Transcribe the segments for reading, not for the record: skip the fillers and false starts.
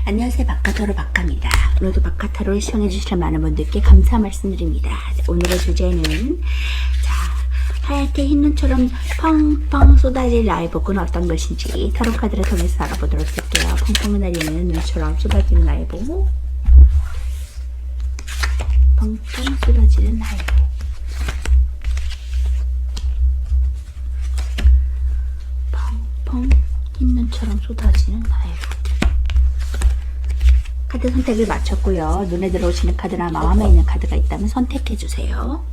안녕하세요. 바카타로 바카입니다. 오늘도 바카타로를 시청해주시는 많은 분들께 감사 말씀드립니다. 오늘의 주제는 하얗게 흰 눈처럼 펑펑 쏟아질 나의 복은 어떤 것인지 타로 카드를 통해서 알아보도록 할게요. 펑펑 내리는 눈처럼 쏟아지는 나의 복, 펑펑 쏟아지는 나의 복, 펑펑 흰 눈처럼 쏟아지는 나의 복. 카드 선택을 마쳤고요. 눈에 들어오시는 카드나 마음에 있는 카드가 있다면 선택해 주세요.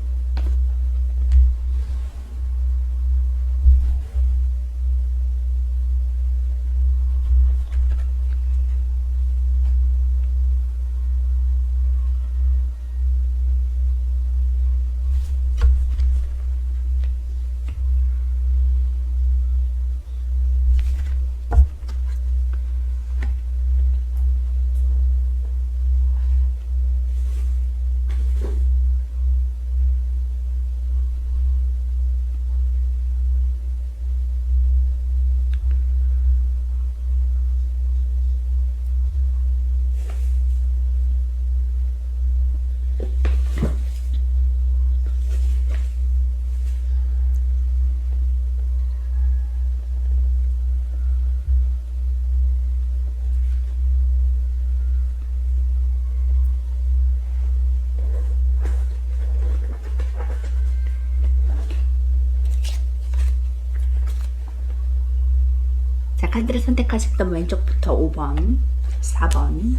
자, 카드를 선택하셨던 왼쪽부터 5번, 4번,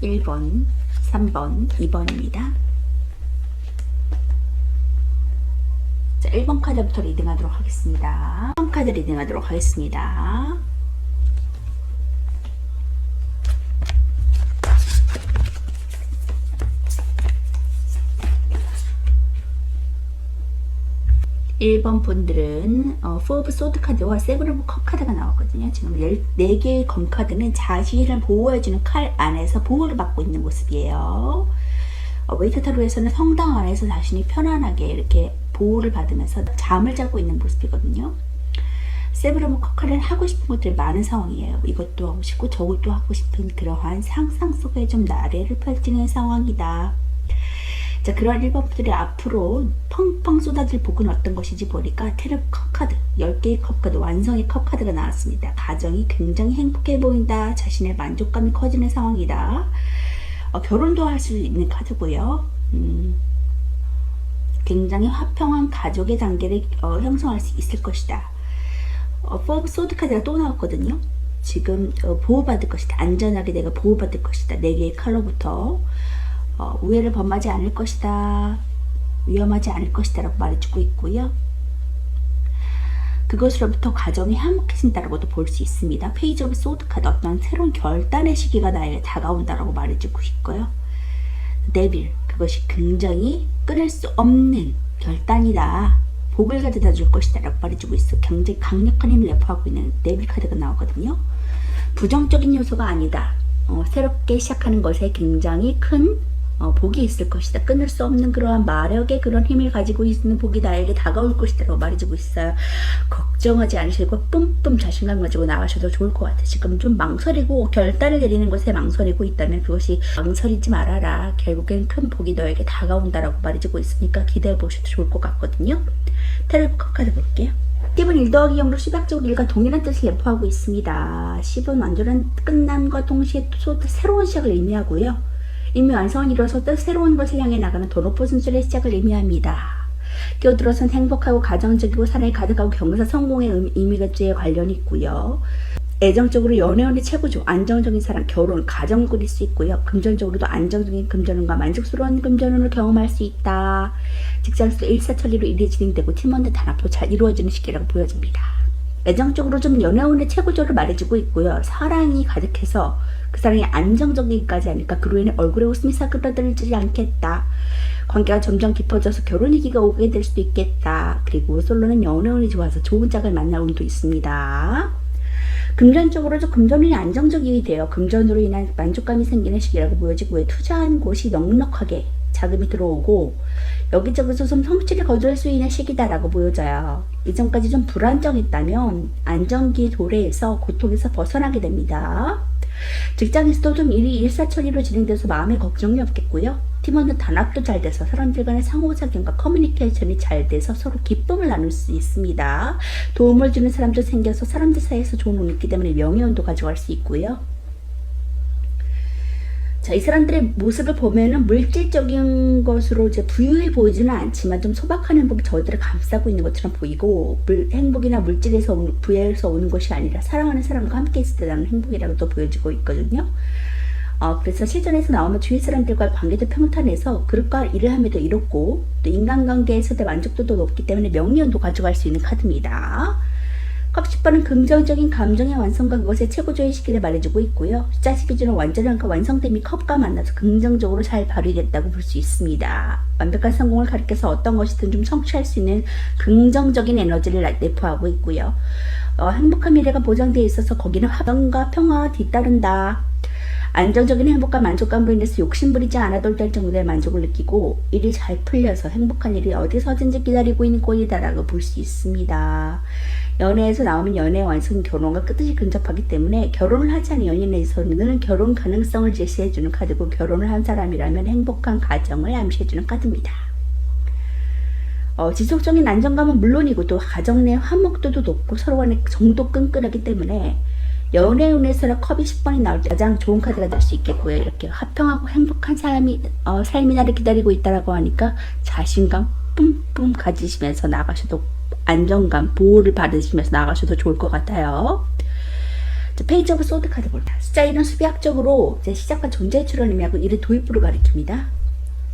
1번, 3번, 2번입니다. 자, 1번 카드부터 리딩하도록 하겠습니다. 1번 카드 리딩하도록 하겠습니다. 일 번 분들은 포 오브 소드 카드와 세븐 오브 컵 카드가 나왔거든요. 지금 4개의 검 카드는 자신을 보호해주는 칼 안에서 보호를 받고 있는 모습이에요. 웨이트 타로에서는 성당 안에서 자신이 편안하게 이렇게 보호를 받으면서 잠을 자고 있는 모습이거든요. 세븐 오브 컵 카드는 하고 싶은 것들이 많은 상황이에요. 이것도 하고 싶고 저것도 하고 싶은 그러한 상상 속에 좀 나래를 펼치는 상황이다. 자, 그러한 1번 분들이 앞으로 펑펑 쏟아질 복은 어떤 것인지 보니까 테러 컵 카드, 10개의 컵 카드, 완성의 컵 카드가 나왔습니다. 가정이 굉장히 행복해 보인다. 자신의 만족감이 커지는 상황이다. 결혼도 할 수 있는 카드고요. 굉장히 화평한 가족의 단계를 형성할 수 있을 것이다. 포 오브 소드 카드가 또 나왔거든요. 지금 보호받을 것이다. 안전하게 내가 보호받을 것이다. 4개의 칼로부터 우애를 범하지 않을 것이다. 위험하지 않을 것이다 라고 말해주고 있고요. 그것으로부터 가정이 화목해진다라고도 볼 수 있습니다. 페이지 오브 소드 카드, 어떤 새로운 결단의 시기가 나에게 다가온다라고 말해주고 있고요. 데빌, 그것이 굉장히 끊을 수 없는 결단이다. 복을 가져다 줄 것이다 라고 말해주고 있어. 굉장히 강력한 힘을 내포하고 있는 데빌 카드가 나오거든요. 부정적인 요소가 아니다. 새롭게 시작하는 것에 굉장히 큰 복이 있을 것이다. 끊을 수 없는 그러한 마력의 그런 힘을 가지고 있는 복이 나에게 다가올 것이다 라고 말해주고 있어요. 걱정하지 않으시고 뿜뿜 자신감 가지고 나가셔도 좋을 것 같아요. 지금 좀 망설이고 결단을 내리는 것에 망설이고 있다면 그것이 망설이지 말아라. 결국엔 큰 복이 너에게 다가온다라고 말해주고 있으니까 기대해 보셔도 좋을 것 같거든요. 테러 카드 볼게요. 10은 1 더하기 0로 수박적으로 1과 동일한 뜻을 내포하고 있습니다. 10은 완전한 끝남과 동시에 또 새로운 시작을 의미하고요. 이미 완성은 이뤄서 또 새로운 것을 향해 나가는 더 높은 순수의 시작을 의미합니다. 끼어들어선 행복하고 가정적이고 사랑이 가득하고 경사 성공의 의미가 관련이 있고요. 애정적으로 연애운이 최고죠. 안정적인 사랑, 결혼, 가정을 꾸릴 수 있고요. 금전적으로도 안정적인 금전운과 만족스러운 금전운을 경험할 수 있다. 직장에서도 일사천리로 일이 진행되고 팀원들 단합도 잘 이루어지는 시기라고 보여집니다. 애정적으로 좀 연애운의 최고조를 말해주고 있고요. 사랑이 가득해서 그 사랑이 안정적이기까지 하니까 그로 인해 얼굴에 웃음이 사그라들지 않겠다. 관계가 점점 깊어져서 결혼 위기가 오게 될 수도 있겠다. 그리고 솔로는 연애운이 좋아서 좋은 짝을 만날 운도 있습니다. 금전적으로 좀 금전운이 안정적이 돼요. 금전으로 인한 만족감이 생기는 시기라고 보여지고요. 투자한 곳이 넉넉하게 자금이 들어오고 여기저기서 좀 성취를 거둘 수 있는 시기다라고 보여져요. 이전까지 좀 불안정했다면 안정기의 도래에서 고통에서 벗어나게 됩니다. 직장에서도 좀 일이 일사천리로 진행돼서 마음의 걱정이 없겠고요. 팀원들 단합도 잘 돼서 사람들 간의 상호작용과 커뮤니케이션이 잘 돼서 서로 기쁨을 나눌 수 있습니다. 도움을 주는 사람도 생겨서 사람들 사이에서 좋은 운이 있기 때문에 명예운도 가져갈 수 있고요. 자, 이 사람들의 모습을 보면은 물질적인 것으로 이제 부유해 보이지는 않지만 좀 소박한 행복이 저들을 감싸고 있는 것처럼 보이고, 행복이나 물질에서 부여에서 오는 것이 아니라 사랑하는 사람과 함께 있을 때 나는 행복이라고 또 보여지고 있거든요. 그래서 실전에서 나오면 주위 사람들과의 관계도 평탄해서 그릇과 일을 함에도 이롭고, 또 인간관계에서도 만족도도 높기 때문에 명예운도 가져갈 수 있는 카드입니다. 컵 10번은 긍정적인 감정의 완성과 그것의 최고조의 시기를 말해주고 있고요. 숫자 12주는 완전함과 완성됨이 컵과 만나서 긍정적으로 잘 발휘됐다고 볼 수 있습니다. 완벽한 성공을 가리켜서 어떤 것이든 좀 성취할 수 있는 긍정적인 에너지를 내포하고 있고요. 행복한 미래가 보장되어 있어서 거기는 화평과 평화가 뒤따른다. 안정적인 행복과 만족감으로 인해서 욕심부리지 않아도 될 정도의 만족을 느끼고, 일이 잘 풀려서 행복한 일이 어디서든지 기다리고 있는 꼴이다라고 볼 수 있습니다. 연애에서 나오면 연애 완성 결혼과 끝이 근접하기 때문에 결혼을 하지 않은 연인에서는 결혼 가능성을 제시해주는 카드고, 결혼을 한 사람이라면 행복한 가정을 암시해주는 카드입니다. 지속적인 안정감은 물론이고 또 가정 내 화목도도 높고 서로 간의 정도 끈끈하기 때문에 연애 운에서는 컵이 10번이 나올 때 가장 좋은 카드가 될 수 있겠고요. 이렇게 화평하고 행복한 삶이 나를 기다리고 있다라고 하니까 자신감 뿜뿜 가지시면서 나가셔도, 안정감, 보호를 받으시면서 나가셔도 좋을 것 같아요. 페이지 오브 소드 카드 볼게요. 숫자 1은 수비학적으로 시작과 존재의 출현을 의미하고 이를 도입부로 가리킵니다.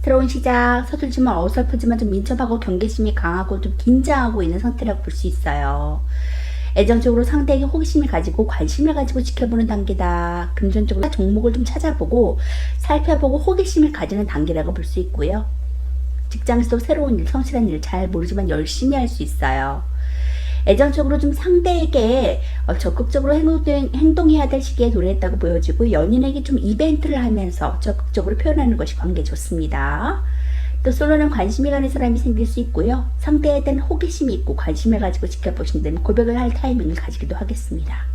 새로운 시작, 서툴지만 어설프지만 좀 민첩하고 경계심이 강하고 좀 긴장하고 있는 상태라고 볼 수 있어요. 애정적으로 상대에게 호기심을 가지고 관심을 가지고 지켜보는 단계다. 금전적으로 종목을 좀 찾아보고 살펴보고 호기심을 가지는 단계라고 볼 수 있고요. 직장에서도 새로운 일, 성실한 일 잘 모르지만 열심히 할 수 있어요. 애정적으로 좀 상대에게 적극적으로 행동해야 될 시기에 도래했다고 보여지고, 연인에게 좀 이벤트를 하면서 적극적으로 표현하는 것이 관계에 좋습니다. 또 솔로는 관심이 가는 사람이 생길 수 있고요. 상대에 대한 호기심이 있고 관심을 가지고 지켜보신다면 고백을 할 타이밍을 가지기도 하겠습니다.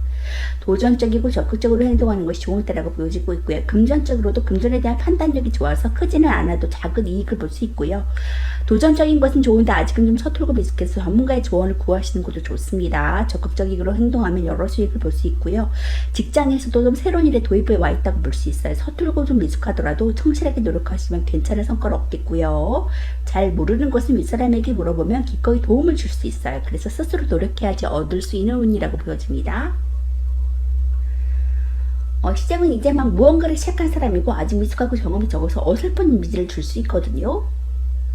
도전적이고 적극적으로 행동하는 것이 좋은 때라고 보여지고 있고요. 금전적으로도 금전에 대한 판단력이 좋아서 크지는 않아도 작은 이익을 볼 수 있고요. 도전적인 것은 좋은데 아직은 좀 서툴고 미숙해서 전문가의 조언을 구하시는 것도 좋습니다. 적극적으로 행동하면 여러 수익을 볼 수 있고요. 직장에서도 좀 새로운 일에 도입해 와 있다고 볼 수 있어요. 서툴고 좀 미숙하더라도 성실하게 노력하시면 괜찮은 성과를 얻겠고요. 잘 모르는 것은 윗사람에게 물어보면 기꺼이 도움을 줄 수 있어요. 그래서 스스로 노력해야지 얻을 수 있는 운이라고 보여집니다. 시작은 이제 막 무언가를 시작한 사람이고 아직 미숙하고 경험이 적어서 어설픈 이미지를 줄 수 있거든요.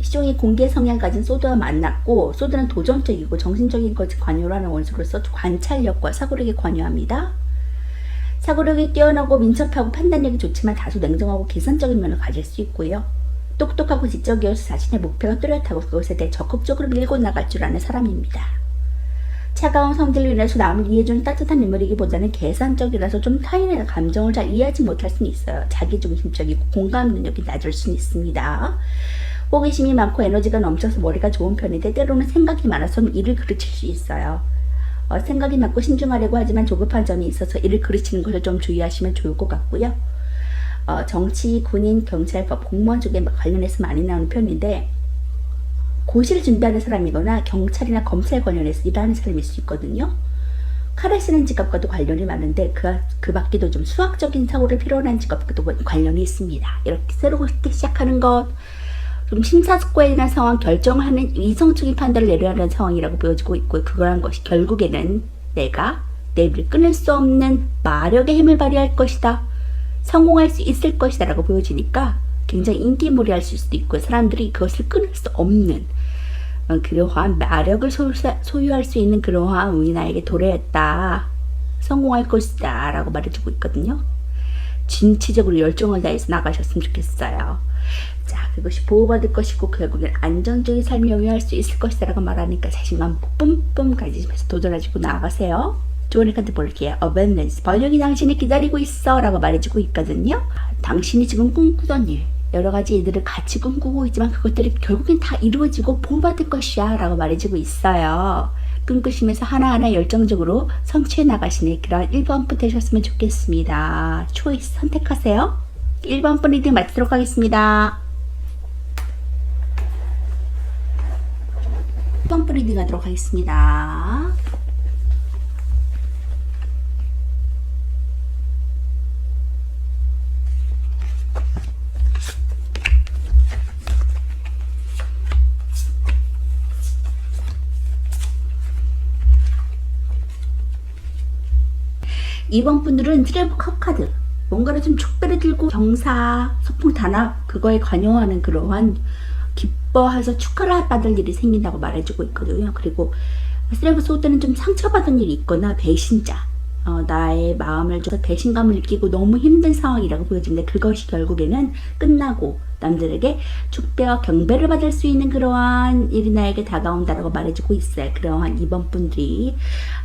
시종이 공개 성향을 가진 소드와 만났고, 소드는 도전적이고 정신적인 것에 관여를 하는 원수로서 관찰력과 사고력에 관여합니다. 사고력이 뛰어나고 민첩하고 판단력이 좋지만 다소 냉정하고 계산적인 면을 가질 수 있고요. 똑똑하고 지적이어서 자신의 목표가 뚜렷하고 그것에 대해 적극적으로 밀고 나갈 줄 아는 사람입니다. 차가운 성질로 인해서 남을 이해해주는 따뜻한 인물이기보다는 계산적이라서 좀 타인의 감정을 잘 이해하지 못할 수는 있어요. 자기중심적이고 공감 능력이 낮을 수는 있습니다. 호기심이 많고 에너지가 넘쳐서 머리가 좋은 편인데 때로는 생각이 많아서 일을 그르칠 수 있어요. 생각이 많고 신중하려고 하지만 조급한 점이 있어서 일을 그르치는 것을 좀 주의하시면 좋을 것 같고요. 정치, 군인, 경찰법, 공무원 쪽에 관련해서 많이 나오는 편인데, 고시를 준비하는 사람이거나 경찰이나 검찰 관련해서 일하는 사람일 수 있거든요. 칼을 쓰는 직업과도 관련이 많은데 그 밖에도 좀 수학적인 사고를 필요로 하는 직업과도 관련이 있습니다. 이렇게 새롭게 시작하는 것, 좀 심사숙고해야 하는 상황, 결정을 하는 이성적인 판단을 내려야 하는 상황이라고 보여지고 있고, 그거란 것이 결국에는 내가 내 입을 끊을 수 없는 마력의 힘을 발휘할 것이다, 성공할 수 있을 것이다 라고 보여지니까 굉장히 인기몰이할 수도 있고, 사람들이 그것을 끊을 수 없는 그러한 마력을 소유할 수 있는 그러한 운이 나에게 도래했다, 성공할 것이다 라고 말해주고 있거든요. 진취적으로 열정을 다해서 나가셨으면 좋겠어요. 자, 그것이 보호받을 것이고 결국엔 안정적인 삶을 영위할 수 있을 것이다 라고 말하니까 자신감 뿜뿜 가지면서 도전하시고 나아가세요. 좋은 카드 볼게요. 어벤넌스, 번영이 당신을 기다리고 있어 라고 말해주고 있거든요. 당신이 지금 꿈꾸던 일, 여러 가지 일들을 같이 꿈꾸고 있지만 그것들이 결국엔 다 이루어지고 보호받을 것이야 라고 말해주고 있어요. 꿈꾸시면서 하나하나 열정적으로 성취해 나가시는 그런 1번 분 되셨으면 좋겠습니다. 초이스 선택하세요. 1번 분 리딩 마치도록 하겠습니다. 1번 분 리딩 하도록 하겠습니다. 이번 분들은 트래블 컵 카드, 뭔가를 좀 촉배를 들고 경사, 소풍 단합 그거에 관여하는 그러한 기뻐해서 축하를 받을 일이 생긴다고 말해주고 있거든요. 그리고 트래블 소드는 좀 상처받은 일이 있거나 배신자, 나의 마음을 줘서 배신감을 느끼고 너무 힘든 상황이라고 보여지는데, 그것이 결국에는 끝나고 남들에게 축배와 경배를 받을 수 있는 그러한 일이 나에게 다가온다라고 말해주고 있어요. 그러한 이번 분들이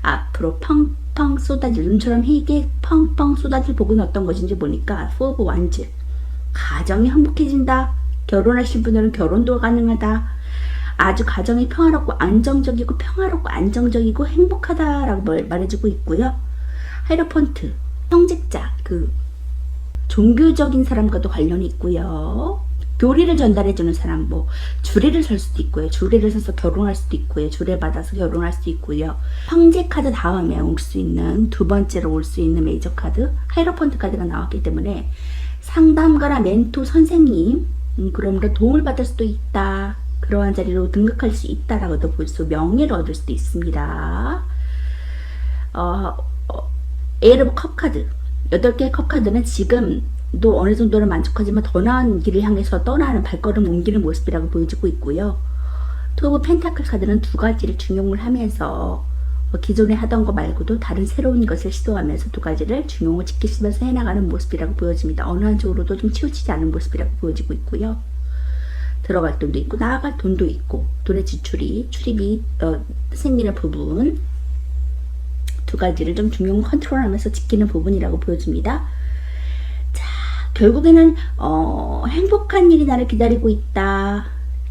앞으로 펑펑 쏟아질, 눈처럼 희게 펑펑 쏟아질 복은 어떤 것인지 보니까 포 오브 완즈, 가정이 행복해진다. 결혼하신 분들은 결혼도 가능하다. 아주 가정이 평화롭고 안정적이고 평화롭고 안정적이고 행복하다라고 말해주고 있고요. 하이로폰트, 성직자, 종교적인 사람과도 관련이 있고요. 교리를 전달해주는 사람, 주례를 설 수도 있고요. 주례를 서서 결혼할 수도 있고요. 주례 받아서 결혼할 수도 있고요. 황제 카드 다음에 올 수 있는, 두 번째로 올 수 있는 메이저 카드, 하이로폰트 카드가 나왔기 때문에 상담가나 멘토 선생님, 그러므로 도움을 받을 수도 있다. 그러한 자리로 등극할 수 있다라고도 볼 수, 명예를 얻을 수도 있습니다. 에이트 오브 컵 카드, 8개의 컵 카드는 지금도 어느 정도는 만족하지만 더 나은 길을 향해서 떠나는 발걸음 옮기는 모습이라고 보여지고 있고요. 투 오브 펜타클 카드는 두 가지를 중용을 하면서 기존에 하던 거 말고도 다른 새로운 것을 시도하면서 두 가지를 중용을 지키시면서 해나가는 모습이라고 보여집니다. 어느 한쪽으로도 좀 치우치지 않은 모습이라고 보여지고 있고요. 들어갈 돈도 있고 나아갈 돈도 있고, 돈의 출입이 생기는 부분, 두 가지를 좀 중용 컨트롤하면서 지키는 부분이라고 보여집니다. 자, 결국에는 행복한 일이 나를 기다리고 있다.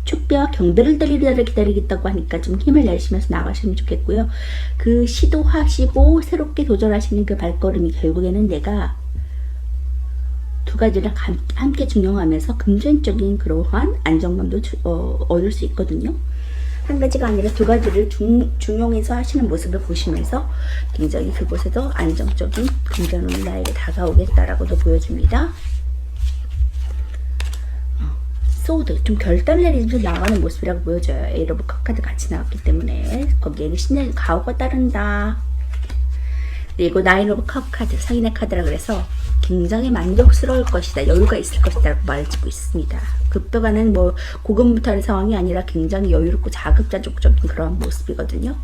축배와 경배를 드릴 날을 기다리겠다고 하니까 좀 힘을 내시면서 나가시면 좋겠고요. 그 시도하시고 새롭게 도전하시는 그 발걸음이 결국에는 내가 두 가지를 함께 중용하면서 금전적인 그러한 안정감도 얻을 수 있거든요. 한 가지가 아니라 두 가지를 중용해서 하시는 모습을 보시면서 굉장히 그곳에서 안정적인 금전운이 나에게 다가오겠다라고도 보여줍니다. 소드, 좀 결단을 내리면서 나가는 모습이라고 보여져요. 에이트 오브 컵 카드 같이 나왔기 때문에 거기에는 신의 가호가 따른다. 그리고 나인 오브 컵 카드, 상인의 카드라 그래서 굉장히 만족스러울 것이다, 여유가 있을 것이다 라고 말해주고 있습니다. 급여가는 고급부터의 상황이 아니라 굉장히 여유롭고 자급자족적인 그런 모습이거든요.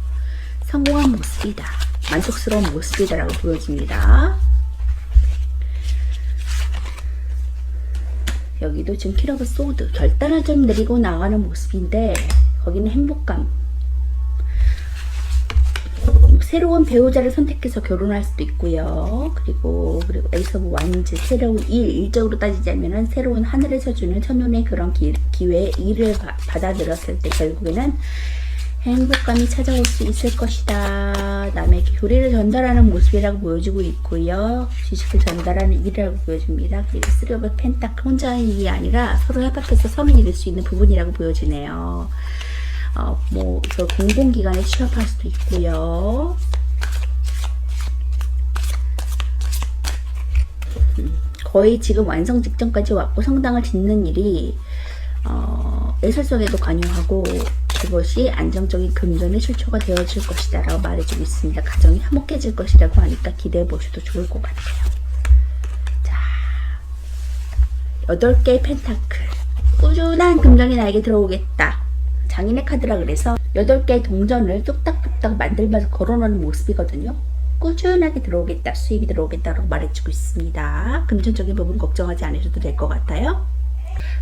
성공한 모습이다, 만족스러운 모습이다 라고 보여집니다. 여기도 지금 킬 오브 소드, 결단을 좀 내리고 나가는 모습인데 거기는 행복감, 새로운 배우자를 선택해서 결혼할 수도 있고요. 그리고 에이스 오브 완즈, 새로운 일적으로 따지자면은 새로운 하늘에서 주는 천운의 그런 기회, 일을 받아들였을 때 결국에는 행복감이 찾아올 수 있을 것이다. 남에게 교리를 전달하는 모습이라고 보여주고 있고요. 지식을 전달하는 일이라고 보여줍니다. 그리고 쓰리 오브 펜타클, 혼자의 일이 아니라 서로 협업해서 선을 이룰 수 있는 부분이라고 보여지네요. 공공기관에 취업할 수도 있고요. 거의 지금 완성 직전까지 왔고 성당을 짓는 일이 예술성에도 관여하고 그것이 안정적인 금전의 출처가 되어질 것이다 라고 말해주고 있습니다. 가정이 화목해질 것이라고 하니까 기대해 보셔도 좋을 것 같아요. 자, 8개의 펜타클, 꾸준한 금전이 나에게 들어오겠다. 장인의 카드라 그래서 8개의 동전을 뚝딱뚝딱 만들면서 걸어놓는 모습이거든요. 꾸준하게 들어오겠다, 수입이 들어오겠다라고 말해주고 있습니다. 금전적인 부분 걱정하지 않으셔도 될 것 같아요.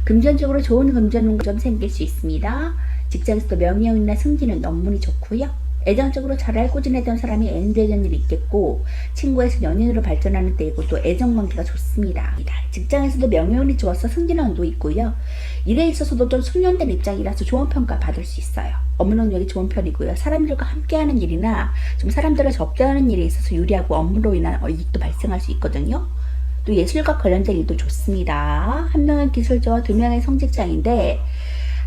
금전적으로 좋은 금전운이 좀 생길 수 있습니다. 직장에서도 명예운이나 승진은 너무나 좋고요. 애정적으로 잘 알고 지내던 사람이 엔드해진 일이 있겠고, 친구에서 연인으로 발전하는 때이고 또 애정관계가 좋습니다. 직장에서도 명예운이 좋아서 승진운도 있고요. 일에 있어서도 좀 숙련된 입장이라서 좋은 평가 받을 수 있어요. 업무 능력이 좋은 편이고요. 사람들과 함께하는 일이나 좀 사람들을 접대하는 일에 있어서 유리하고 업무로 인한 이익도 발생할 수 있거든요. 또 예술과 관련된 일도 좋습니다. 한 명은 기술자와 두 명의 성직자인데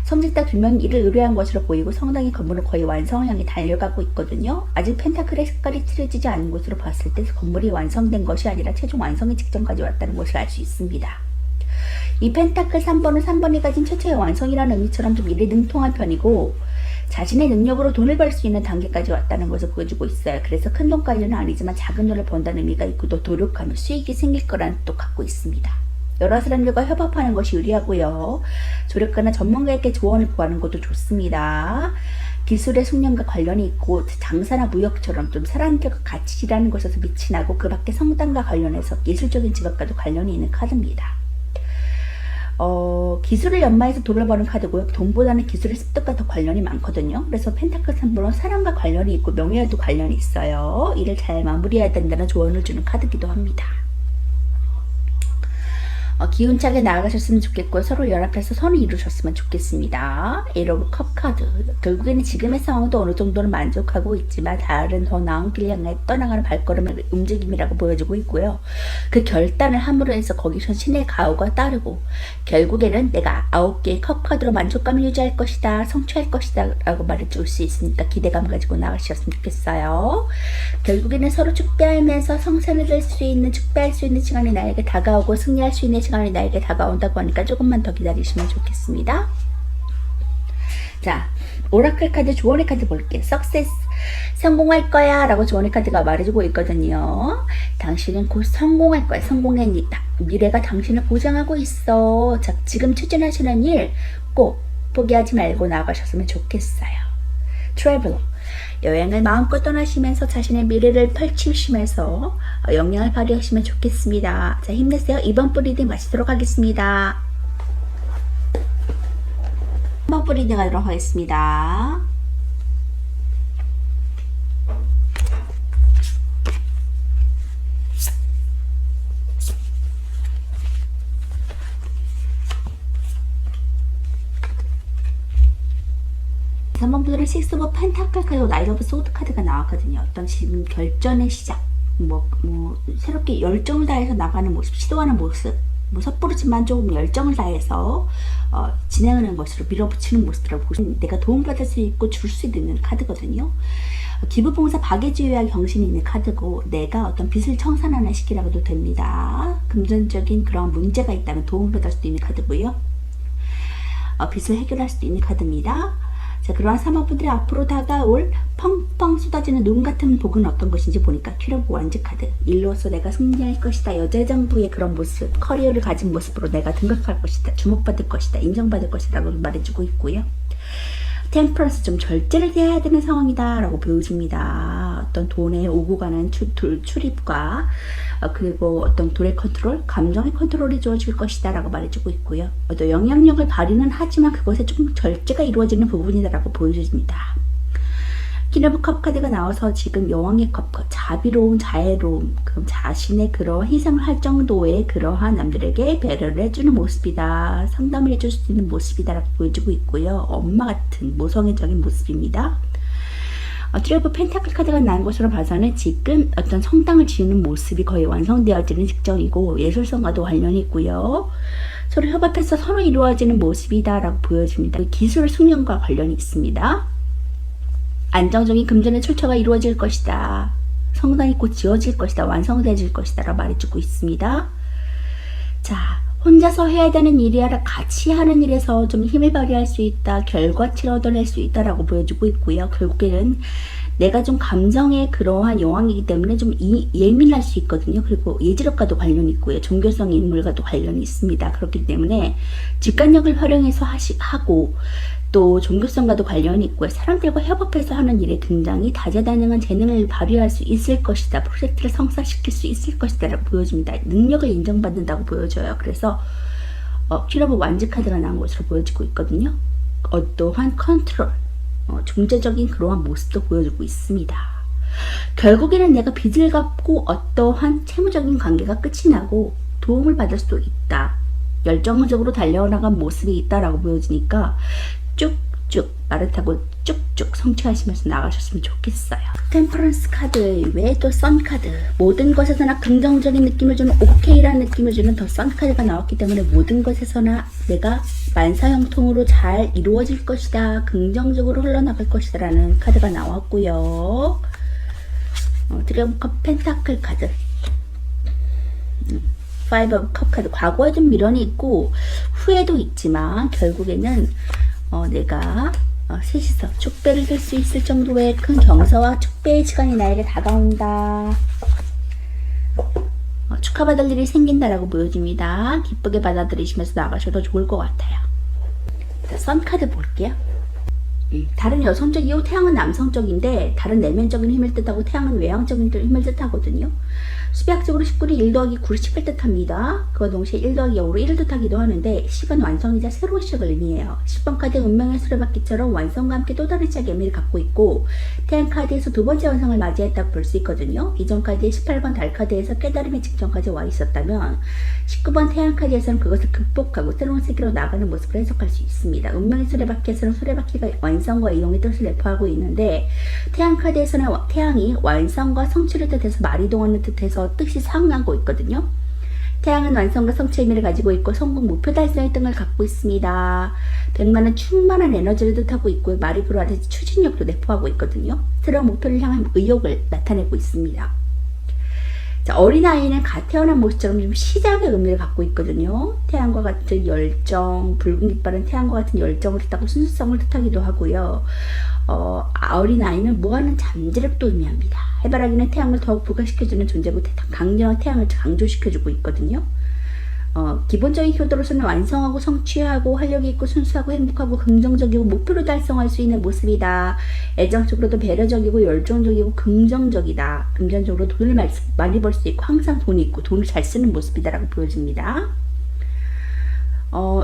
성직자 두 명이 일을 의뢰한 것으로 보이고 상당히 건물은 거의 완성을 향해 달려가고 있거든요. 아직 펜타클의 색깔이 칠해지지 않은 것으로 봤을 때 건물이 완성된 것이 아니라 최종 완성의 직전까지 왔다는 것을 알 수 있습니다. 이 펜타클 3번은 3번이 가진 최초의 완성이라는 의미처럼 좀 일에 능통한 편이고 자신의 능력으로 돈을 벌 수 있는 단계까지 왔다는 것을 보여주고 있어요. 그래서 큰 돈까지는 아니지만 작은 돈을 번다는 의미가 있고 또 노력하면 수익이 생길 거라는 뜻도 갖고 있습니다. 여러 사람들과 협업하는 것이 유리하고요. 조력가나 전문가에게 조언을 구하는 것도 좋습니다. 기술의 숙련과 관련이 있고 장사나 무역처럼 좀 사람들과 같이 일하는 것에서 빛이 나고 그 밖에 성당과 관련해서 예술적인 직업과도 관련이 있는 카드입니다. 기술을 연마해서 돈을 버는 카드고요. 돈보다는 기술의 습득과 더 관련이 많거든요. 그래서 펜타클 3번은 사람과 관련이 있고 명예와도 관련이 있어요. 일을 잘 마무리해야 된다는 조언을 주는 카드이기도 합니다. 기운차게 나아가셨으면 좋겠고요. 서로 연합해서 선을 이루셨으면 좋겠습니다. 에러브 컵 카드. 결국에는 지금의 상황도 어느 정도는 만족하고 있지만 다른 더 나은 길 향해 떠나가는 발걸음의 움직임이라고 보여주고 있고요. 그 결단을 함으로 해서 거기서 신의 가호가 따르고 결국에는 내가 9개의 컵 카드로 만족감을 유지할 것이다. 성취할 것이다. 라고 말해줄 수 있으니까 기대감 가지고 나가셨으면 좋겠어요. 결국에는 서로 축배하면서 성산을 될 수 있는 축배할 수 있는 시간이 나에게 다가오고 승리할 수 있는 시간이 나에게 다가온다고 하니까 조금만 더 기다리시면 좋겠습니다. 자, 오라클 카드 조언의 카드 볼게요. 석세스, 성공할 거야 라고 조언의 카드가 말해주고 있거든요. 당신은 곧 성공할 거야. 성공의 미래가 당신을 보장하고 있어. 자, 지금 추진하시는 일 꼭 포기하지 말고 나가셨으면 좋겠어요. 트래블러, 여행을 마음껏 떠나시면서 자신의 미래를 펼치시면서 영향을 발휘하시면 좋겠습니다. 자, 힘내세요. 이번 리딩 마치도록 하겠습니다. 3번 리딩 하도록 하겠습니다. 삼번분들은 6 오브 펜타클 카드, 나이트 오브 소드 카드가 나왔거든요. 어떤 지금 결전의 시작, 새롭게 열정을 다해서 나가는 모습, 시도하는 모습, 섣부르지만 조금 열정을 다해서 진행하는 것으로 밀어붙이는 모습이라고 보시면 내가 도움받을 수 있고 줄 수 있는 카드거든요. 기부봉사 박애주의와 경신이 있는 카드고 내가 어떤 빚을 청산하는 시기라고도 됩니다. 금전적인 그런 문제가 있다면 도움받을 수도 있는 카드고요. 빚을 해결할 수도 있는 카드입니다. 자, 그러한 사모분들이 앞으로 다가올 펑펑 쏟아지는 눈 같은 복은 어떤 것인지 보니까 큐러브 완즈 카드. 일로서 내가 승리할 것이다. 여자정부의 그런 모습, 커리어를 가진 모습으로 내가 등극할 것이다. 주목받을 것이다. 인정받을 것이다. 라고 말해주고 있고요. 템퍼런스, 좀 절제를 해야 되는 상황이다 라고 보여집니다. 어떤 돈의 오고 가는 출입과 그리고 어떤 돈의 컨트롤, 감정의 컨트롤이 주어질 것이다 라고 말해주고 있고요. 어떤 영향력을 발휘는 하지만 그것에 조금 절제가 이루어지는 부분이다 라고 보여집니다. 키너브 컵 카드가 나와서 지금 여왕의 컵, 자비로운, 자애로움, 그럼 자신의 그런 희생을 할 정도의 그러한 남들에게 배려를 해주는 모습이다. 상담을 해줄 수 있는 모습이다 라고 보여주고 있고요. 엄마 같은 모성애적인 모습입니다. 트래블 펜타클 카드가 나온 것으로 봐서는 지금 어떤 성당을 지으는 모습이 거의 완성되어지는 직전이고 예술성과도 관련이 있고요. 서로 협업해서 서로 이루어지는 모습이다 라고 보여집니다. 기술 숙련과 관련이 있습니다. 안정적인 금전의 출처가 이루어질 것이다. 성당이 곧 지어질 것이다. 완성되어질 것이다 라고 말해주고 있습니다. 자, 혼자서 해야 되는 일이 아니라 같이 하는 일에서 좀 힘을 발휘할 수 있다. 결과치를 얻어낼 수 있다 라고 보여주고 있고요. 결국에는 내가 좀 감정의 그러한 여왕이기 때문에 좀 예민할 수 있거든요. 그리고 예지력과도 관련이 있고요. 종교성 인물과도 관련이 있습니다. 그렇기 때문에 직관력을 활용해서 하고 또 종교성과도 관련이 있고요. 사람들과 협업해서 하는 일에 굉장히 다재다능한 재능을 발휘할 수 있을 것이다. 프로젝트를 성사시킬 수 있을 것이다 라고 보여줍니다. 능력을 인정받는다고 보여줘요. 그래서 큐러브 완즈 카드가 나온 것으로 보여지고 있거든요. 어떠한 컨트롤, 중재적인 그러한 모습도 보여주고 있습니다. 결국에는 내가 빚을 갚고 어떠한 채무적인 관계가 끝이 나고 도움을 받을 수도 있다. 열정적으로 달려나간 모습이 있다라고 보여지니까 쭉쭉 말을 타고 쭉쭉 성취하시면서 나가셨으면 좋겠어요. 템퍼런스 카드 외에 또 선 카드, 모든 것에서나 긍정적인 느낌을 주는 오케이라는 느낌을 주는 더 선 카드가 나왔기 때문에 모든 것에서나 내가 만사형통으로 잘 이루어질 것이다, 긍정적으로 흘러나갈 것이다 라는 카드가 나왔고요. 드래곤컵 펜타클 카드, 파이브 오브 컵 카드, 과거에 좀 미련이 있고 후회도 있지만 결국에는 내가 셋이서 축배를 들 수 있을 정도의 큰 경사와 축배의 시간이 나에게 다가온다. 축하받을 일이 생긴다라고 보여집니다. 기쁘게 받아들이시면서 나가셔도 좋을 것 같아요. 자, 선 카드 볼게요. 달은 여성적이고 태양은 남성적인데 달은 내면적인 힘을 뜻하고 태양은 외향적인 힘을 뜻하거든요. 수비학적으로 19이 1 더하기 9를 10을 뜻합니다. 그와 동시에 1 더하기 5로 1을 뜻하기도 하는데 10은 완성이자 새로운 시작을 의미해요. 10번 카드 운명의 수레바퀴처럼 완성과 함께 또 다른 시작의 의미를 갖고 있고 태양 카드에서 두 번째 완성을 맞이했다고 볼 수 있거든요. 이전 카드의 18번 달 카드에서 깨달음의 직전까지 와 있었다면 19번 태양 카드에서는 그것을 극복하고 새로운 세계로 나가는 모습을 해석할 수 있습니다. 운명의 수레바퀴에서는 수레바퀴가 완성과 이동의 뜻을 내포하고 있는데 태양 카드에서는 태양이 완성과 성취를 뜻해서 말 이동하는 뜻에서 뜻이 상응하고 있거든요. 태양은 완성과 성취의 의미를 가지고 있고 성공, 목표 달성의 등을 갖고 있습니다. 100만은 충만한 에너지를 뜻하고 있고 말이 불어하듯이 추진력도 내포하고 있거든요. 새로운 목표를 향한 의욕을 나타내고 있습니다. 자, 어린아이는 갓 태어난 모습처럼 좀 시작의 의미를 갖고 있거든요. 태양과 같은 열정, 붉은 깃발은 태양과 같은 열정을 뜻하고 순수성을 뜻하기도 하고요. 어린아이는 무한한 잠재력도 의미합니다. 해바라기는 태양을 더욱 부각시켜주는 존재고 강렬한 태양을 강조시켜주고 있거든요. 기본적인 효도로서는 완성하고 성취하고 활력이 있고 순수하고 행복하고 긍정적이고 목표를 달성할 수 있는 모습이다. 애정적으로도 배려적이고 열정적이고 긍정적이다. 금전적으로 돈을 많이 벌 수 있고 항상 돈이 있고 돈을 잘 쓰는 모습이다라고 보여집니다.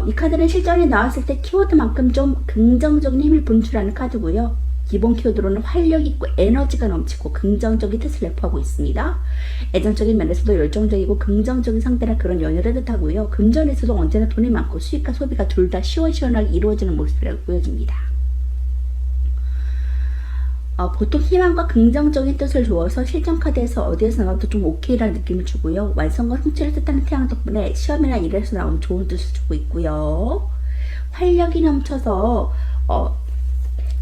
이 카드는 실전에 나왔을 때 키워드만큼 좀 긍정적인 힘을 분출하는 카드고요. 기본 키워드로는 활력 있고 에너지가 넘치고 긍정적인 뜻을 내포하고 있습니다. 애정적인 면에서도 열정적이고 긍정적인 상대나 그런 연애를 뜻하고요. 금전에서도 언제나 돈이 많고 수익과 소비가 둘 다 시원시원하게 이루어지는 모습이라고 보여집니다. 보통 희망과 긍정적인 뜻을 주어서 실전 카드에서 어디에서 나와도 좀 오케이라는 느낌을 주고요. 완성과 성취를 뜻하는 태양 덕분에 시험이나 일에서 나오는 좋은 뜻을 주고 있고요. 활력이 넘쳐서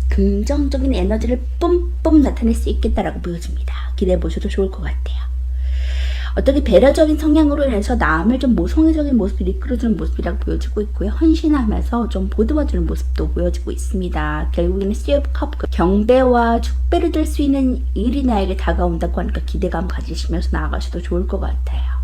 긍정적인 에너지를 뿜뿜 나타낼 수 있겠다라고 보여집니다. 기대해 보셔도 좋을 것 같아요. 어떻게 배려적인 성향으로 인해서 남을 좀 모성애적인 모습을 이끌어주는 모습이라고 보여지고 있고요. 헌신하면서 좀 보듬어주는 모습도 보여지고 있습니다. 결국에는 시업 컵 경배와 축배를 들 수 있는 일이 나에게 다가온다고 하니까 기대감 가지시면서 나아가셔도 좋을 것 같아요.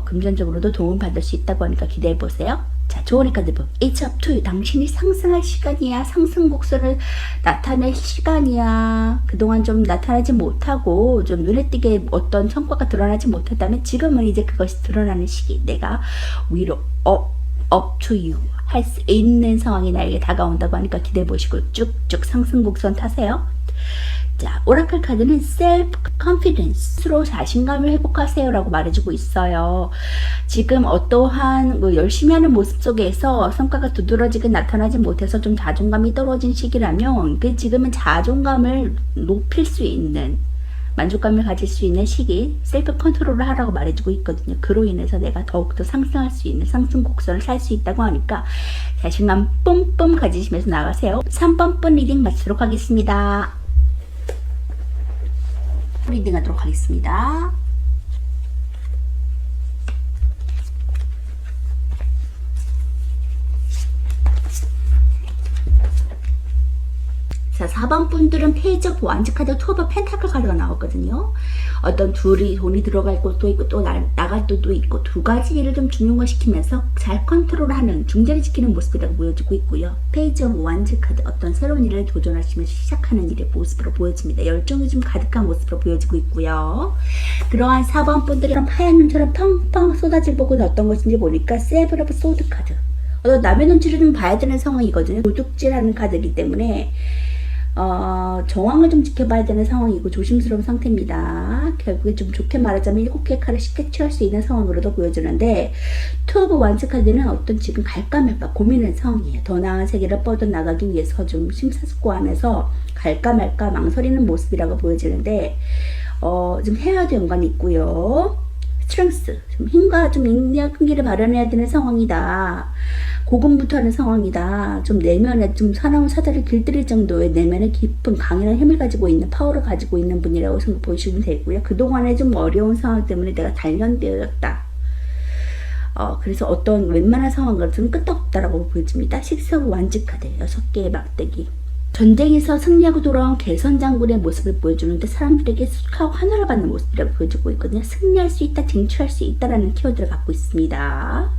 금전적으로도 도움받을 수 있다고 하니까 기대해 보세요. 자, 조언의 카드북 It's up to you. 당신이 상승할 시간이야. 상승 곡선을 나타낼 시간이야. 그동안 좀 나타나지 못하고 좀 눈에 띄게 어떤 성과가 드러나지 못했다면 지금은 이제 그것이 드러나는 시기. 내가 위로 up to you 할 수 있는 상황이 나에게 다가온다고 하니까 기대해 보시고 쭉쭉 상승 곡선 타세요. 자, 오라클 카드는 self confidence, 스스로 자신감을 회복하세요 라고 말해주고 있어요. 지금 어떠한 열심히 하는 모습 속에서 성과가 두드러지게 나타나지 못해서 좀 자존감이 떨어진 시기라면 지금은 자존감을 높일 수 있는, 만족감을 가질 수 있는 시기, 셀프 컨트롤을 하라고 말해주고 있거든요. 그로 인해서 내가 더욱더 상승할 수 있는 상승 곡선을 살 수 있다고 하니까 자신감 뿜뿜 가지시면서 나가세요. 3번 분 리딩 마치도록 하겠습니다. 리딩 하도록 하겠습니다. 자, 4번 분들은 페이지 오브 완즈 카드, 투 오브 펜타클 카드가 나왔거든요. 어떤 둘이 돈이 들어갈 것도 있고 또 나갈 것도 있고 두 가지 일을 좀 중용화시키면서 잘 컨트롤하는, 중재를 지키는 모습이라고 보여지고 있고요. 페이지 오브 완즈 카드, 어떤 새로운 일을 도전하시면서 시작하는 일의 모습으로 보여집니다. 열정이 좀 가득한 모습으로 보여지고 있고요. 그러한 4번 분들이 하얀 눈처럼 펑펑 쏟아질 복은 어떤 것인지 보니까 세븐 오브 소드 카드, 남의 눈치를 좀 봐야 되는 상황이거든요. 도둑질하는 카드이기 때문에 정황을 좀 지켜봐야 되는 상황이고 조심스러운 상태입니다. 결국에 좀 좋게 말하자면 7개의 칼을 쉽게 취할 수 있는 상황으로도 보여주는데 투 오브 완즈 카드는 어떤 지금 갈까 말까 고민하는 상황이에요. 더 나은 세계를 뻗어나가기 위해서 좀 심사숙고하면서 갈까 말까 망설이는 모습이라고 보여지는데 좀 해야도 연관이 있고요. 스트렝스, 좀 힘과 좀 인내와 끈기를 발현해야 되는 상황이다. 고군분투하는 상황이다. 좀 내면에 좀 사나운 사다를 길들일 정도의 내면에 깊은 강인한 힘을 가지고 있는 파워를 가지고 있는 분이라고 생각 보시면 되고요. 그동안에 좀 어려운 상황 때문에 내가 단련되었다. 그래서 어떤 웬만한 상황 같은 끄떡없다라고 보여집니다. 식스 오브 완즈 카드 6개의 막대기. 전쟁에서 승리하고 돌아온 개선 장군의 모습을 보여주는데 사람들에게 축하하고 환호를 받는 모습이라고 보여주고 있거든요. 승리할 수 있다, 쟁취할 수 있다라는 키워드를 갖고 있습니다.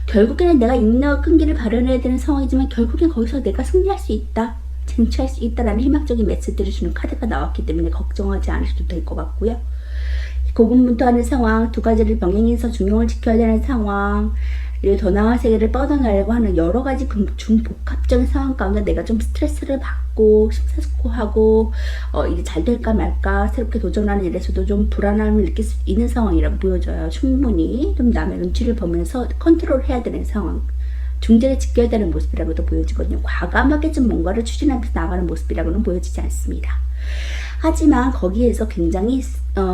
결국에는 내가 인내와 끈기를 발현해야 되는 상황이지만 결국엔 거기서 내가 승리할 수 있다, 쟁취할 수 있다라는 희망적인 메시지를 주는 카드가 나왔기 때문에 걱정하지 않으셔도 될 것 같고요. 고군분투하는 상황, 두 가지를 병행해서 중용을 지켜야 되는 상황, 그리고 더 나은 세계를 뻗어나려고 하는 여러 가지 중복합적인 상황 가운데 내가 좀 스트레스를 받고 심사숙고하고 이게 잘 될까 말까 새롭게 도전하는 일에서도 좀 불안함을 느낄 수 있는 상황이라고 보여져요. 충분히 좀 남의 눈치를 보면서 컨트롤해야 되는 상황, 중재를 지켜야 되는 모습이라고도 보여지거든요. 과감하게 좀 뭔가를 추진하면서 나가는 모습이라고는 보여지지 않습니다. 하지만 거기에서 굉장히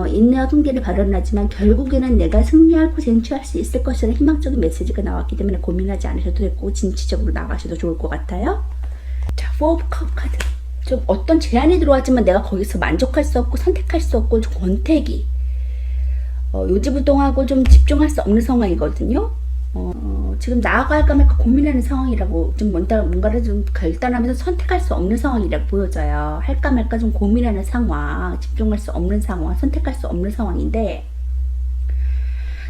인내와 끈기를 발현하지만 결국에는 내가 승리하고 쟁취할 수 있을 것이라는 희망적인 메시지가 나왔기 때문에 고민하지 않으셔도 되고 진취적으로 나가셔도 좋을 것 같아요. 자, 포 오브 컵 카드. 좀 어떤 제안이 들어왔지만 내가 거기서 만족할 수 없고 선택할 수 없고 좀 권태기, 요지부동하고 좀 집중할 수 없는 상황이거든요. 지금 나아갈까 말까 고민하는 상황이라고, 좀 뭔가를 좀 결단하면서 선택할 수 없는 상황이라고 보여져요. 할까 말까 좀 고민하는 상황, 집중할 수 없는 상황, 선택할 수 없는 상황인데,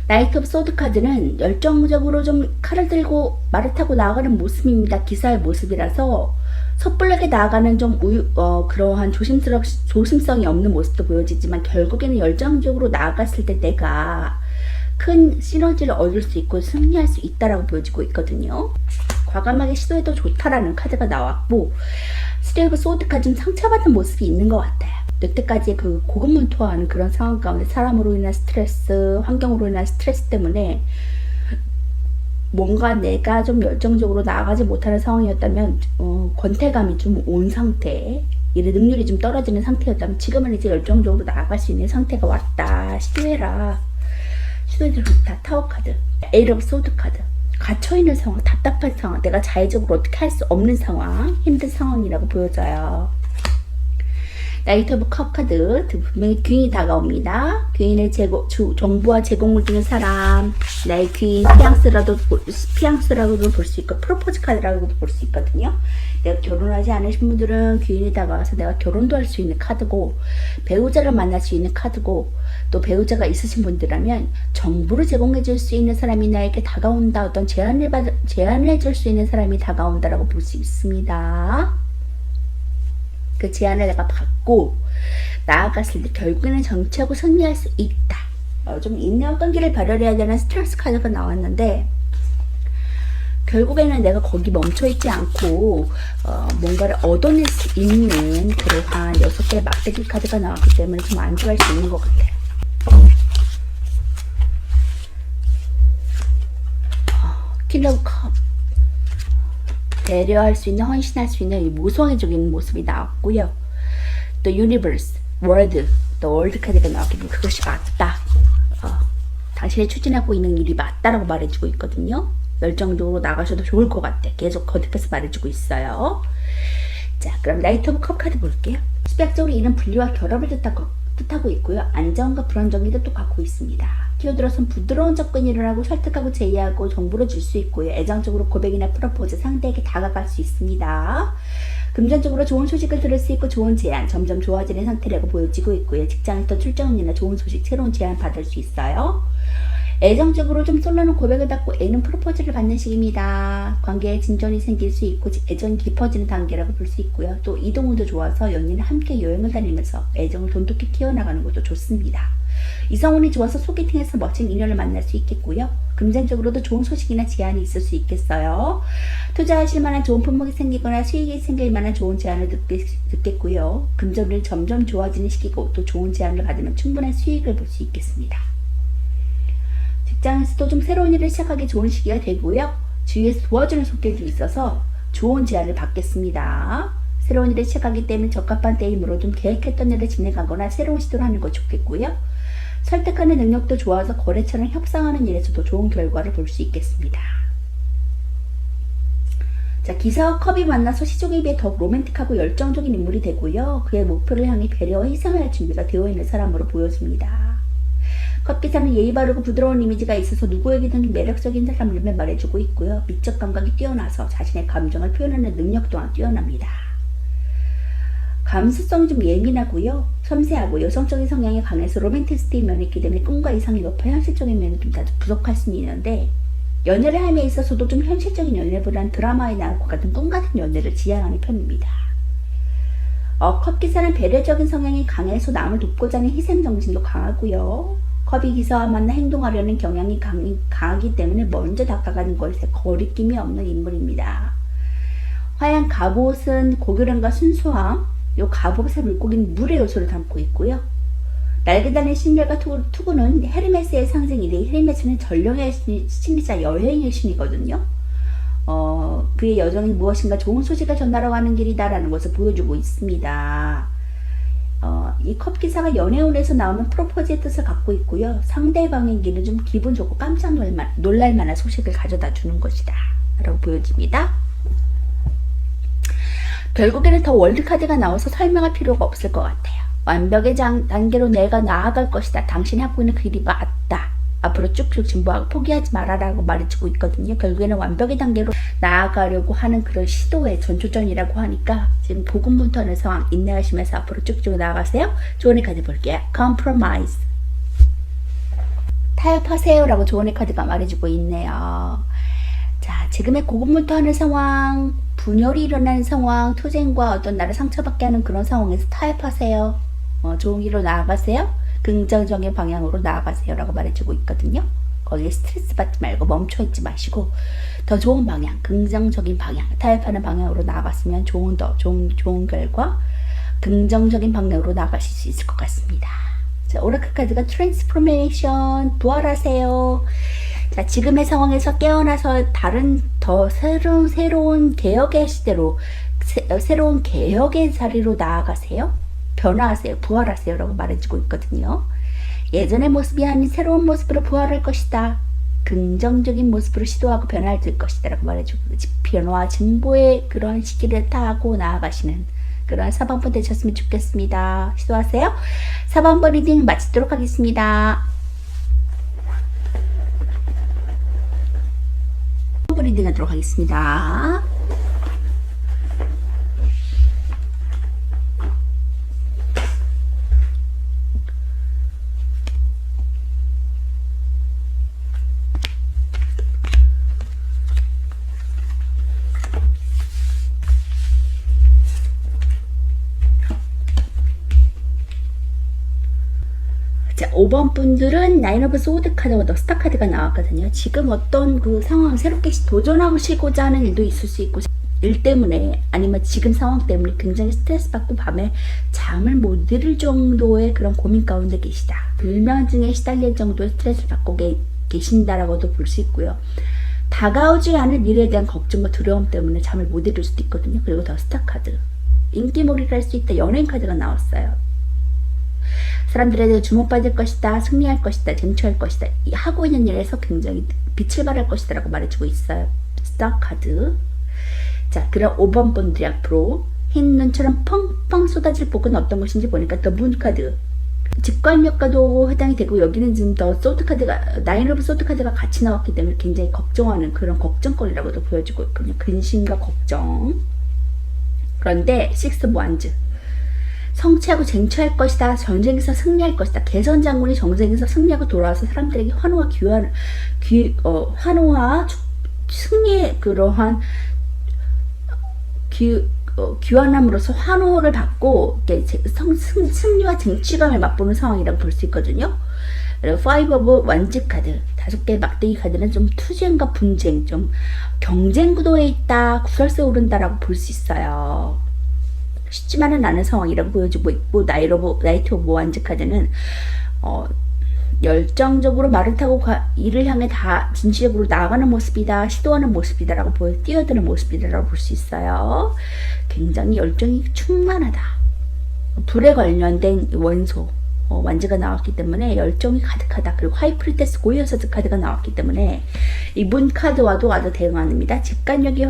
나이트 오브 소드 카드는 열정적으로 좀 칼을 들고 말을 타고 나아가는 모습입니다. 기사의 모습이라서 섣불하게 나아가는 좀 그러한 조심성이 없는 모습도 보여지지만 결국에는 열정적으로 나아갔을 때 내가 큰 시너지를 얻을 수 있고 승리할 수 있다라고 보여지고 있거든요. 과감하게 시도해도 좋다라는 카드가 나왔고, 스리 오브 소드 카드는 상처받은 모습이 있는 것 같아요. 여태까지 그 고군분투하는 그런 상황 가운데 사람으로 인한 스트레스, 환경으로 인한 스트레스 때문에 뭔가 내가 좀 열정적으로 나아가지 못하는 상황이었다면 권태감이 좀 온 상태, 일의 능률이 좀 떨어지는 상태였다면 지금은 이제 열정적으로 나아갈 수 있는 상태가 왔다. 시도해라. 시도해도 좋다. 타워 카드, 에이트 오브 소드 카드. 갇혀있는 상황, 답답한 상황, 내가 자의적으로 어떻게 할 수 없는 상황, 힘든 상황이라고 보여져요. 나이트 오브 컵 카드, 분명히 귀인이 다가옵니다. 귀인의 정보와 제공을 주는 사람, 나의 귀인, 피앙스라고도 볼 수 있고, 프로포즈 카드라고도 볼 수 있거든요. 내가 결혼하지 않으신 분들은 귀인이 다가와서 내가 결혼도 할 수 있는 카드고, 배우자를 만날 수 있는 카드고, 또 배우자가 있으신 분들이라면 정보를 제공해 줄 수 있는 사람이 나에게 다가온다, 어떤 제안을 해줄 수 있는 사람이 다가온다라고 볼 수 있습니다. 그 제안을 내가 받고 나아갔을 때 결국에는 정치하고 승리할 수 있다. 좀 인내와 끈기를 발휘해야 되는 스트레스 카드가 나왔는데, 결국에는 내가 거기 멈춰있지 않고 뭔가를 얻어낼 수 있는 그러한 6개의 막대기 카드가 나왔기 때문에 좀 안주할 수 있는 것 같아요. 퀸 오브 컵, 배려할 수 있는, 헌신할 수 있는 이 모성애적인 모습이 나왔고요. 또 유니버스, 월드, 또 월드 카드가 나왔기 때문에 그것이 맞다. 당신이 추진하고 있는 일이 맞다라고 말해주고 있거든요. 열정적으로 나가셔도 좋을 것 같아. 계속 거듭해서 말해주고 있어요. 자, 그럼 나이트 오브 컵 카드 볼게요. 수학적으로 이는 분리와 결합을 뜻하고 있고요. 안정과 불안정의도 또 갖고 있습니다. 키워드로선 부드러운 접근이 일어나고 설득하고 제의하고 정보를 줄 수 있고요. 애정적으로 고백이나 프로포즈, 상대에게 다가갈 수 있습니다. 금전적으로 좋은 소식을 들을 수 있고 좋은 제안, 점점 좋아지는 상태라고 보여지고 있고요. 직장에서 출장이나 좋은 소식, 새로운 제안 받을 수 있어요. 애정적으로 좀 쏠라는 고백을 받고 애는 프로포즈를 받는 시기입니다. 관계에 진전이 생길 수 있고 애정이 깊어지는 단계라고 볼 수 있고요. 또 이동운도 좋아서 연인은 함께 여행을 다니면서 애정을 돈독히 키워나가는 것도 좋습니다. 이성운이 좋아서 소개팅에서 멋진 인연을 만날 수 있겠고요. 금전적으로도 좋은 소식이나 제안이 있을 수 있겠어요. 투자하실 만한 좋은 품목이 생기거나 수익이 생길 만한 좋은 제안을 듣겠고요. 금전이 점점 좋아지는 시기고 또 좋은 제안을 받으면 충분한 수익을 볼 수 있겠습니다. 직장에서도 좀 새로운 일을 시작하기 좋은 시기가 되고요. 주위에서 도와주는 손길도 있어서 좋은 제안을 받겠습니다. 새로운 일을 시작하기 때문에 적합한 때이므로 좀 계획했던 일을 진행하거나 새로운 시도를 하는 거 좋겠고요. 설득하는 능력도 좋아서 거래처랑 협상하는 일에서도 좋은 결과를 볼 수 있겠습니다. 자, 기사와 컵이 만나서 시종에 비해 더 로맨틱하고 열정적인 인물이 되고요. 그의 목표를 향해 배려와 희생을 할 준비가 되어 있는 사람으로 보여집니다. 컵 기사는 예의 바르고 부드러운 이미지가 있어서 누구에게든 매력적인 사람을 말해주고 있고요. 미적 감각이 뛰어나서 자신의 감정을 표현하는 능력 또한 뛰어납니다. 감수성이 좀 예민하고요. 섬세하고 여성적인 성향이 강해서 로맨티스트의 면이 있기 때문에 꿈과 이상이 높아 현실적인 면이 좀 부족할 수는 있는데 연애를 함에 있어서도 좀 현실적인 연애보다는 드라마에 나올 것 같은 꿈 같은 연애를 지향하는 편입니다. 컵 기사는 배려적인 성향이 강해서 남을 돕고자 하는 희생정신도 강하고요. 컵이 기사와 만나 행동하려는 경향이 강하기 때문에 먼저 다가가는 것에 거리낌이 없는 인물입니다. 화양 갑옷은 고결함과 순수함, 요 갑옷의 물고기는 물의 요소를 담고 있고요. 날개 달린 신들과 투구는 헤르메스의 상징인데 헤르메스는 전령의 신이자 여행의 신이거든요. 그의 여정이 무엇인가 좋은 소식을 전하러 가는 길이다라는 것을 보여주고 있습니다. 이 컵 기사가 연애운에서 나오면 프로포즈의 뜻을 갖고 있고요. 상대방에게는 좀 기분 좋고 깜짝 놀랄 만한 소식을 가져다 주는 것이다 라고 보여집니다. 결국에는 더 월드카드가 나와서 설명할 필요가 없을 것 같아요. 완벽의 단계로 내가 나아갈 것이다. 당신이 하고 있는 그 일이 맞다. 앞으로 쭉쭉 진보하고 포기하지 말아라고 말해주고 있거든요. 결국에는 완벽의 단계로 나아가려고 하는 그런 시도의 전초전이라고 하니까 지금 고군분투하는 상황 인내하시면서 앞으로 쭉쭉 나아가세요. 조언의 카드 볼게요. Compromise. 타협하세요 라고 조언의 카드가 말해주고 있네요. 자, 지금의 고군분투하는 상황, 분열이 일어나는 상황, 투쟁과 어떤 나를 상처받게 하는 그런 상황에서 타협하세요. 좋은 길로 나아가세요. 긍정적인 방향으로 나아가세요 라고 말해주고 있거든요. 거기에 스트레스 받지 말고 멈춰있지 마시고 더 좋은 방향, 긍정적인 방향, 타협하는 방향으로 나아갔으면 좋은 결과, 긍정적인 방향으로 나아가실 수 있을 것 같습니다. 자, 오라클 카드가 트랜스포메이션, 부활하세요. 자, 지금의 상황에서 깨어나서 다른 더 새로운 개혁의 시대로 새로운 개혁의 자리로 나아가세요. 변화하세요. 부활하세요 라고 말해주고 있거든요. 예전의 모습이 아닌 새로운 모습으로 부활할 것이다. 긍정적인 모습으로 시도하고 변화할 것이다 라고 말해주고 변화와 진보의 그런 시기를 타고 나아가시는 그런 4번분 되셨으면 좋겠습니다. 시도하세요. 4번분 리딩 마치도록 하겠습니다. 4번분 리딩 하도록 하겠습니다. 자, 5번 분들은 나인 오브 소드 카드와 더 스타 카드가 나왔거든요. 지금 어떤 그 상황 새롭게 도전하시고자 하는 일도 있을 수 있고 일 때문에 아니면 지금 상황 때문에 굉장히 스트레스 받고 밤에 잠을 못 이룰 정도의 그런 고민 가운데 계시다. 불면증에 시달릴 정도의 스트레스를 받고 계신다라고도 볼 수 있고요. 다가오지 않을 미래에 대한 걱정과 두려움 때문에 잠을 못 이룰 수도 있거든요. 그리고 더 스타 카드, 인기몰이를 할 수 있다. 연예인 카드가 나왔어요. 사람들에게 주목받을 것이다, 승리할 것이다, 쟁취할 것이다, 하고 있는 일에서 굉장히 빛을 발할 것이다 라고 말해주고 있어요. 스타 카드. 자, 그럼 5번 분들이 앞으로 흰 눈처럼 펑펑 쏟아질 복은 어떤 것인지 보니까 더 문 카드, 직관력과도 해당이 되고, 여기는 지금 더 소드 카드가, 나인 오브 소드 카드가 같이 나왔기 때문에 굉장히 걱정하는 그런 걱정거리라고도 보여주고 있거든요. 근심과 걱정. 그런데 식스 오브 환즈, 성취하고 쟁취할 것이다. 전쟁에서 승리할 것이다. 개선 장군이 전쟁에서 승리하고 돌아와서 사람들에게 환호와 환호와 승리의 그러한 귀환함으로써 환호를 받고 승리와 쟁취감을 맛보는 상황이라고 볼 수 있거든요. 그리고 5 오브 원즈 카드, 5개의 막대기 카드는 좀 투쟁과 분쟁, 좀 경쟁 구도에 있다, 구설수에 오른다라고 볼 수 있어요. 쉽지만은 않은 상황이라고 보여지고 있고, 나이트 오브 원즈 카드는 열정적으로 말을 타고 이를 향해 다 진취적으로 나아가는 모습이다, 시도하는 모습이다라고 뛰어드는 모습이다라고 볼 수 있어요. 굉장히 열정이 충만하다. 불에 관련된 원소 완즈가 나왔기 때문에 열정이 가득하다. 그리고 하이프리테스 고이어서드 카드가 나왔기 때문에 이분 카드와도 아주 대응합니다. 직관력이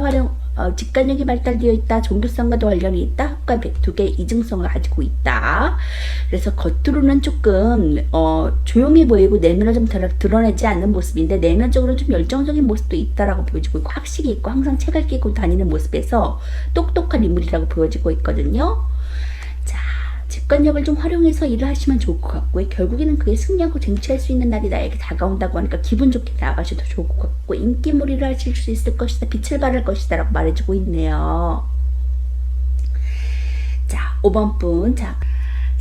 발달되어 있다. 종교성과도 관련이 있다. 학과 102개 이중성을 가지고 있다. 그래서 겉으로는 조금 조용히 보이고 내면을 좀 드러내지 않는 모습인데 내면적으로 좀 열정적인 모습도 있다라고 보여지고 있고, 학식이 있고 항상 책을 끼고 다니는 모습에서 똑똑한 인물이라고 보여지고 있거든요. 자, 직관력을 좀 활용해서 일을 하시면 좋을 것 같고요. 결국에는 그게 승리하고 쟁취할 수 있는 날이 나에게 다가온다고 하니까 기분 좋게 나가셔도 좋을 것 같고, 인기몰이를 하실 수 있을 것이다, 빛을 발할 것이다 라고 말해주고 있네요. 자, 5번 분. 자,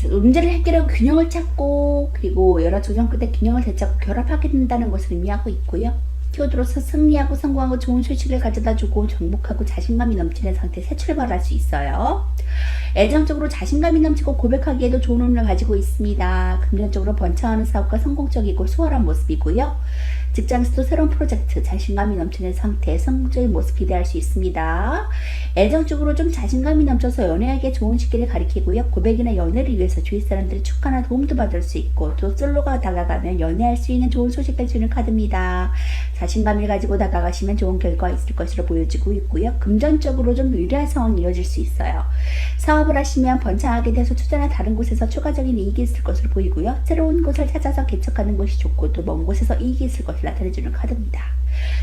문제를 해결하고 균형을 찾고, 그리고 여러 조정 끝에 균형을 되찾고 결합하게 된다는 것을 의미하고 있고요. 키워드로서 승리하고 성공하고 좋은 소식을 가져다주고 정복하고 자신감이 넘치는 상태에 새 출발할 수 있어요. 애정적으로 자신감이 넘치고 고백하기에도 좋은 운을 가지고 있습니다. 금전적으로 번창하는 사업과 성공적이고 수월한 모습이고요. 직장에서도 새로운 프로젝트, 자신감이 넘치는 상태, 성공적인 모습 기대할 수 있습니다. 애정적으로 좀 자신감이 넘쳐서 연애하기에 좋은 시기를 가리키고요. 고백이나 연애를 위해서 주위 사람들의 축하나 도움도 받을 수 있고, 또 솔로가 다가가면 연애할 수 있는 좋은 소식을 주는 카드입니다. 자신감을 가지고 다가가시면 좋은 결과가 있을 것으로 보여지고 있고요. 금전적으로 좀 유리한 상황이 이어질 수 있어요. 사업을 하시면 번창하게 돼서 투자나 다른 곳에서 추가적인 이익이 있을 것으로 보이고요. 새로운 곳을 찾아서 개척하는 것이 좋고, 또 먼 곳에서 이익이 있을 것을 나타내주는 카드입니다.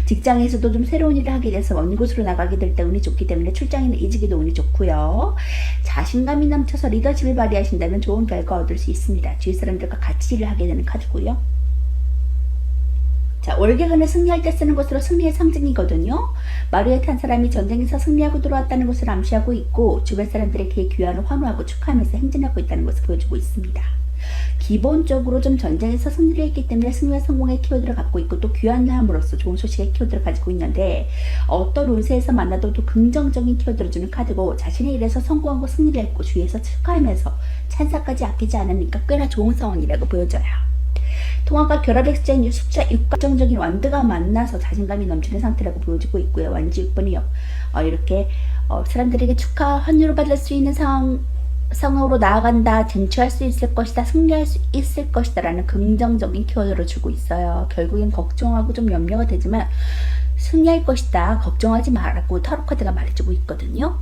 직장에서도 좀 새로운 일을 하게 돼서 먼 곳으로 나가게 될 때 운이 좋기 때문에 출장이나 이직에도 운이 좋고요. 자신감이 넘쳐서 리더십을 발휘하신다면 좋은 결과 얻을 수 있습니다. 주위 사람들과 같이 일을 하게 되는 카드고요. 자, 월계관을 승리할 때 쓰는 것으로 승리의 상징이거든요. 마루에 탄 사람이 전쟁에서 승리하고 들어왔다는 것을 암시하고 있고, 주변 사람들에게 귀환을 환호하고 축하하면서 행진하고 있다는 것을 보여주고 있습니다. 기본적으로 좀 전쟁에서 승리를 했기 때문에 승리와 성공의 키워드를 갖고 있고, 또 귀환함으로써 좋은 소식의 키워드를 가지고 있는데, 어떤 운세에서 만나도 또 긍정적인 키워드를 주는 카드고, 자신의 일에서 성공하고 승리를 했고 주위에서 축하하면서 찬사까지 아끼지 않으니까 꽤나 좋은 상황이라고 보여져요. 통화가 결합의 숫자 6과 정적인 완드가 만나서 자신감이 넘치는 상태라고 보여지고 있고요. 완지 6번이 이렇게 사람들에게 축하, 환유를 받을 수 있는 상황으로 나아간다, 쟁취할 수 있을 것이다, 승리할 수 있을 것이다 라는 긍정적인 키워드를 주고 있어요. 결국엔 걱정하고 좀 염려가 되지만 승리할 것이다, 걱정하지 말라고 타로 카드가 말해주고 있거든요.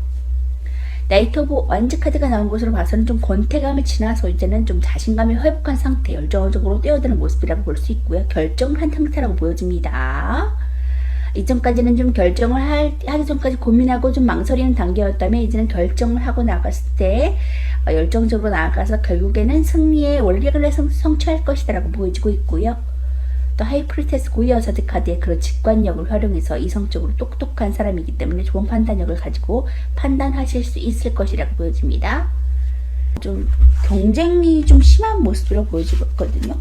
나이트 오브 원즈 카드가 나온 것으로 봐서는 좀 권태감을 지나서 이제는 좀 자신감이 회복한 상태, 열정적으로 뛰어드는 모습이라고 볼 수 있고요. 결정을 한 상태라고 보여집니다. 이전까지는 좀 결정을 하기 전까지 고민하고 좀 망설이는 단계였다면, 이제는 결정을 하고 나갔을 때 열정적으로 나아가서 결국에는 승리의 원리를 성취할 것이다 라고 보여지고 있고요. 또 하이프리테스 고이어서드 카드의 그런 직관력을 활용해서 이성적으로 똑똑한 사람이기 때문에 좋은 판단력을 가지고 판단하실 수 있을 것이라고 보여집니다. 좀 경쟁이 좀 심한 모습으로 보여지고 있거든요.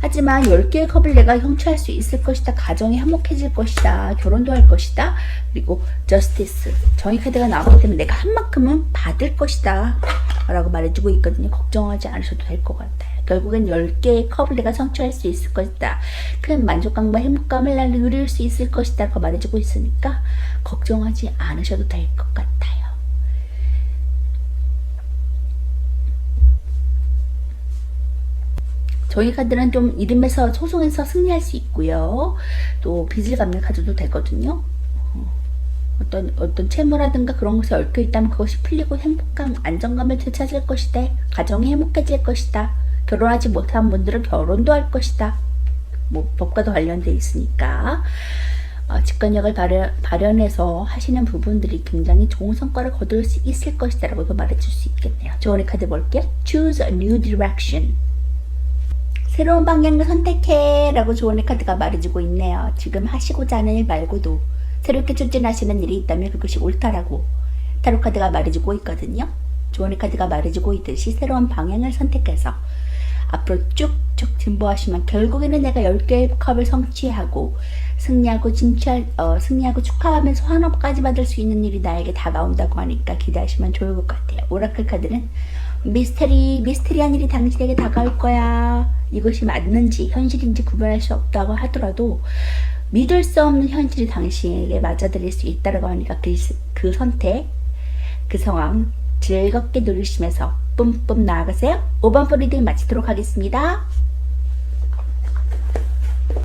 하지만 10개의 컵을 내가 성취할 수 있을 것이다, 가정이 화목해질 것이다, 결혼도 할 것이다, 그리고 저스티스, 정의 카드가 나왔기 때문에 내가 한 만큼은 받을 것이다 라고 말해주고 있거든요. 걱정하지 않으셔도 될 것 같아요. 결국엔 10개의 컵을 내가 성취할 수 있을 것이다, 큰 만족감과 행복감을 누릴 수 있을 것이다 라고 말해주고 있으니까 걱정하지 않으셔도 될 것 같아요. 저희 카드는 좀 이름에서 소송에서 승리할 수 있고요. 또 빚을 갚는 카드도 되거든요. 어떤 채무라든가 그런 것에 얽혀 있다면 그것이 풀리고 행복감, 안정감을 되찾을 것이다. 가정이 행복해질 것이다. 결혼하지 못한 분들은 결혼도 할 것이다. 뭐 법과도 관련돼 있으니까 직관력을 발현해서 하시는 부분들이 굉장히 좋은 성과를 거둘 수 있을 것이다 라고 말해줄 수 있겠네요. 조언의 카드 볼게요. Choose a new direction. 새로운 방향을 선택해 라고 조언의 카드가 말해주고 있네요. 지금 하시고자 하는 일 말고도 새롭게 추진하시는 일이 있다면 그것이 옳다라고 타로 카드가 말해주고 있거든요. 조언의 카드가 말해주고 있듯이 새로운 방향을 선택해서 앞으로 쭉쭉 진보하시면 결국에는 내가 10개의 컵을 성취하고 승리하고 승리하고 축하하면서 환호까지 받을 수 있는 일이 나에게 다가온다고 하니까 기대하시면 좋을 것 같아요. 오라클 카드는 미스테리한 일이 당신에게 다가올 거야. 이것이 맞는지 현실인지 구별할 수 없다고 하더라도 믿을 수 없는 현실이 당신에게 맞아들일 수 있다고 하니까 그 선택, 그 상황 즐겁게 누리시면서 뿜뿜 나아가세요. 5번 리딩 마치도록 하겠습니다.